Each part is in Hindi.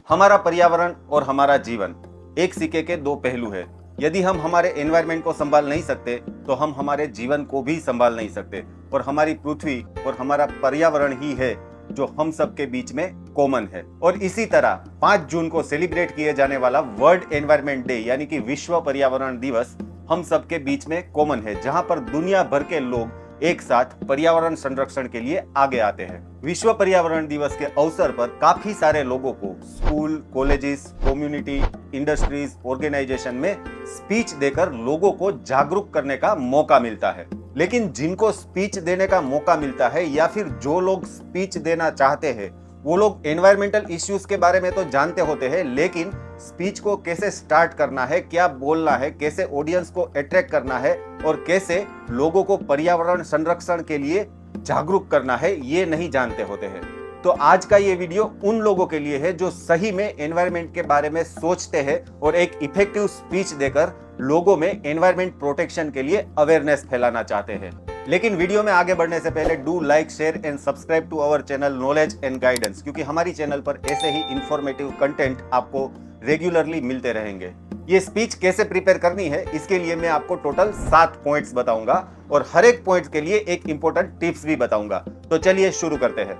हमारा पर्यावरण और हमारा जीवन एक सिक्के के दो पहलू है। यदि हम हमारे एनवायरनमेंट को संभाल नहीं सकते तो हम हमारे जीवन को भी संभाल नहीं सकते। और हमारी पृथ्वी और हमारा पर्यावरण ही है जो हम सबके बीच में कॉमन है। और इसी तरह 5 जून को सेलिब्रेट किए जाने वाला वर्ल्ड एनवायरनमेंट डे यानी कि विश्व पर्यावरण दिवस हम सबके बीच में कॉमन है, जहां पर दुनिया भर के लोग एक साथ पर्यावरण संरक्षण के लिए आगे आते हैं। विश्व पर्यावरण दिवस के अवसर पर काफी सारे लोगों को school, colleges, community, industries, organisation में स्पीच देकर लोगों को जागरूक करने का मौका मिलता है। लेकिन जिनको स्पीच देने का मौका मिलता है या फिर जो लोग स्पीच देना चाहते हैं वो लोग एनवायरमेंटल इश्यूज के बारे में तो जानते होते हैं, लेकिन स्पीच को कैसे स्टार्ट करना है, क्या बोलना है, कैसे ऑडियंस को अट्रैक्ट करना है और कैसे लोगों को पर्यावरण संरक्षण के लिए जागरूक करना है, ये नहीं जानते होते हैं। तो आज का ये वीडियो उन लोगों के लिए है जो सही में एनवायरमेंट के बारे में सोचते हैं और एक इफेक्टिव स्पीच देकर लोगों में एनवायरमेंट प्रोटेक्शन के लिए अवेयरनेस फैलाना चाहते हैं। लेकिन वीडियो में आगे बढ़ने से पहले do like, share and subscribe to our channel knowledge and guidance, क्योंकि हमारी चैनल पर ऐसे ही इंफॉर्मेटिव कंटेंट आपको रेगुलरली मिलते रहेंगे। ये स्पीच कैसे प्रिपेयर करनी है इसके लिए मैं आपको टोटल 7 पॉइंट्स बताऊंगा और हर एक पॉइंट के लिए एक इंपॉर्टेंट टिप्स भी बताऊंगा। तो चलिए शुरू करते हैं।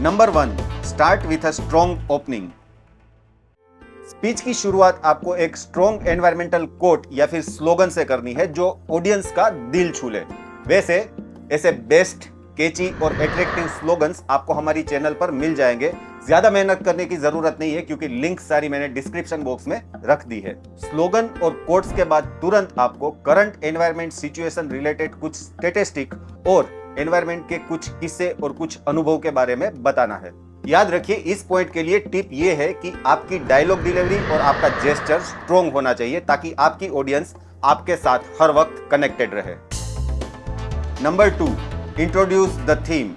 Number 1, start with a strong opening. Speech की शुरुआत आपको एक स्ट्रॉन्ग एनवायरमेंटल कोट या फिर स्लोगन से करनी है जो ऑडियंस का दिल छू ले। वैसे ऐसे बेस्ट, कैची और एट्रैक्टिव स्लोगन्स आपको हमारी चैनल पर मिल जाएंगे। ज्यादा मेहनत करने की जरूरत नहीं है क्योंकि लिंक सारी मैंने डिस्क्रिप्शन बॉक्स में रख दी है। स्लोगन और कोट्स के बाद तुरंत आपको करंट एनवायरमेंट सिचुएशन रिलेटेड कुछ स्टैटिस्टिक और एनवायरमेंट के कुछ किस्से और कुछ अनुभव के बारे में बताना है। याद रखिए, इस पॉइंट के लिए टिप ये है कि आपकी डायलॉग डिलीवरी और आपका जेस्चर स्ट्रॉन्ग होना चाहिए ताकि आपकी ऑडियंस आपके साथ हर वक्त कनेक्टेड रहे। Number 2, introduce the theme.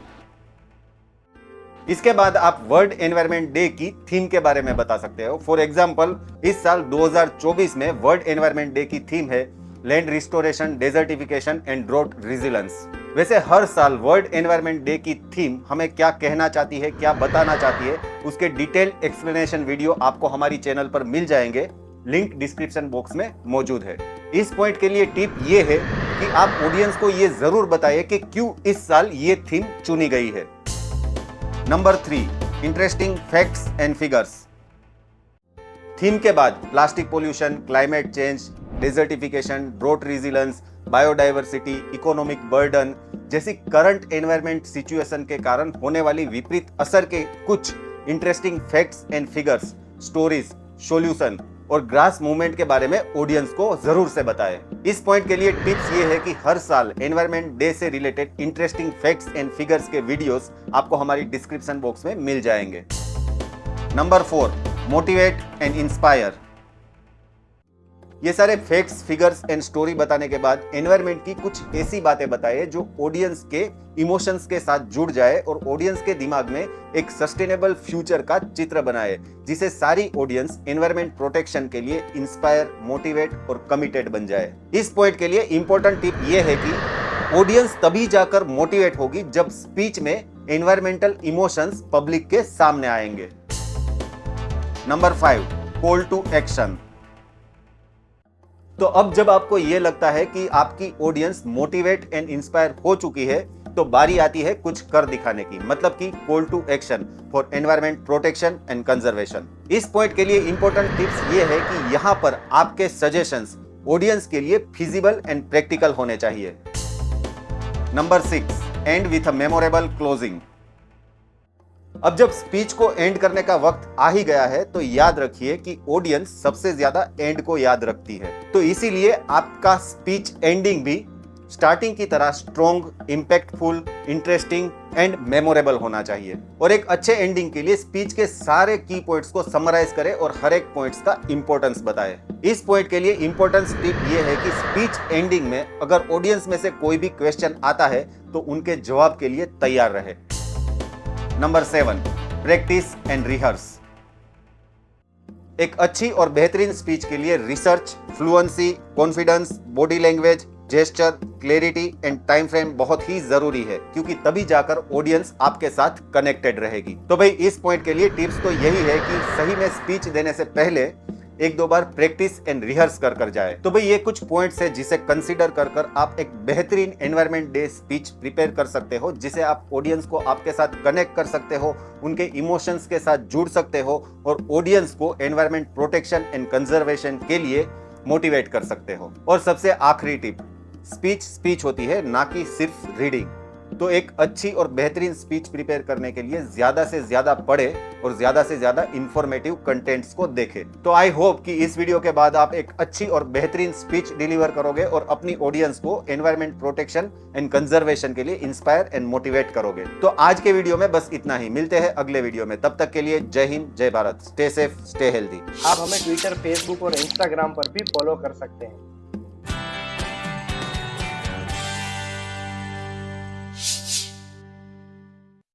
इसके बाद आप वर्ल्ड एनवायरनमेंट डे की थीम के बारे में बता सकते हो। फॉर एग्जांपल, इस साल 2024 में वर्ल्ड एनवायरनमेंट डे की थीम है land restoration, desertification and drought resilience. वैसे हर साल वर्ल्ड एनवायरनमेंट डे की थीम हमें क्या कहना चाहती है, क्या बताना चाहती है, उसके डिटेल एक्सप्लेनेशन वीडियो आपको हमारी चैनल पर मिल जाएंगे। लिंक डिस्क्रिप्शन बॉक्स में मौजूद है। इस पॉइंट के लिए टिप ये है कि आप ऑडियंस को ये जरूर बताइए कि क्यों इस साल ये थीम चुनी गई है। Number 3, interesting facts and figures. Theme के बाद plastic pollution, climate change, desertification, drought resilience, biodiversity, economic burden जैसी करंट एनवायरनमेंट सिचुएशन के कारण होने वाली विपरीत असर के कुछ interesting facts and figures, stories, solution और ग्रास मूवमेंट के बारे में ऑडियंस को जरूर से बताएं। इस पॉइंट के लिए टिप्स ये है कि हर साल एनवायरनमेंट डे से related interesting facts and figures के वीडियोस आपको हमारी डिस्क्रिप्शन बॉक्स में मिल जाएंगे। Number 4, motivate and inspire. ये सारे फैक्ट्स, फिगर्स एंड स्टोरी बताने के बाद एनवायरनमेंट की कुछ ऐसी बातें बताइए जो ऑडियंस के इमोशंस के साथ जुड़ जाए और ऑडियंस के दिमाग में एक सस्टेनेबल फ्यूचर का चित्र बनाए, जिसे सारी ऑडियंस एनवायरनमेंट प्रोटेक्शन के लिए इंस्पायर, मोटिवेट और कमिटेड बन जाए। इस पॉइंट के लिए इंपॉर्टेंट टिप ये है कि ऑडियंस तभी जाकर मोटिवेट होगी जब स्पीच में एनवायरमेंटल इमोशंस पब्लिक के सामने आएंगे। Number 5, call to action. तो अब जब आपको यह लगता है कि आपकी ऑडियंस मोटिवेट एंड इंस्पायर हो चुकी है तो बारी आती है कुछ कर दिखाने की, मतलब कि call to action for environment protection and conservation. इस पॉइंट के लिए इंपॉर्टेंट टिप्स ये है कि यहां पर आपके सजेशंस ऑडियंस के लिए फिजिबल एंड प्रैक्टिकल होने चाहिए। Number 6, and with a memorable closing. अब जब स्पीच को एंड करने का वक्त आ ही गया है तो याद रखिए कि ऑडियंस सबसे ज्यादा एंड को याद रखती है। तो इसीलिए आपका स्पीच एंडिंग भी स्टार्टिंग की तरह strong, impactful, interesting and memorable होना चाहिए। और एक अच्छे एंडिंग के लिए स्पीच के सारे की पॉइंट्स को समराइज करें और हर एक पॉइंट्स का इंपॉर्टेंस बताएं। इस पॉइंट के लिए इंपॉर्टेंस टिप ये है कि स्पीच एंडिंग में अगर ऑडियंस में से कोई भी क्वेश्चन आता है तो उनके जवाब के लिए तैयार रहे। Number 7, practice and rehearse. एक अच्छी और बेहतरीन स्पीच के लिए research, fluency, confidence, body language, gesture, clarity and time frame बहुत ही जरूरी है, क्योंकि तभी जाकर ऑडियंस आपके साथ कनेक्टेड रहेगी। तो भाई इस पॉइंट के लिए टिप्स तो यही है कि सही में स्पीच देने से पहले एक दो बार प्रैक्टिस एंड रिहर्स कर जाए। तो भाई ये कुछ पॉइंट्स है जिसे कंसीडर कर आप एक बेहतरीन एनवायरनमेंट डे स्पीच प्रिपेयर कर सकते हो, जिसे आप ऑडियंस को आपके साथ कनेक्ट कर सकते हो, उनके इमोशंस के साथ जुड़ सकते हो और ऑडियंस को एनवायरनमेंट प्रोटेक्शन एंड कंजर्वेशन के लिए मोटिवेट कर सकते हो। और सबसे आखिरी टिप, स्पीच होती है, ना कि सिर्फ रीडिंग। तो एक अच्छी और बेहतरीन स्पीच प्रिपेयर करने के लिए ज्यादा से ज्यादा पढ़े और ज्यादा से ज्यादा इंफॉर्मेटिव कंटेंट्स को देखें। तो आई होप कि इस वीडियो के बाद आप एक अच्छी और बेहतरीन स्पीच डिलीवर करोगे और अपनी ऑडियंस को एनवायरनमेंट प्रोटेक्शन एंड कंजर्वेशन के लिए इंस्पायर एंड मोटिवेट करोगे। तो आज के वीडियो में बस इतना ही, मिलते हैं अगले वीडियो में। तब तक के लिए जय हिंद, जय Bharat, stay safe, stay healthy. आप हमें ट्विटर, फेसबुक और इंस्टाग्राम पर भी फॉलो कर सकते हैं।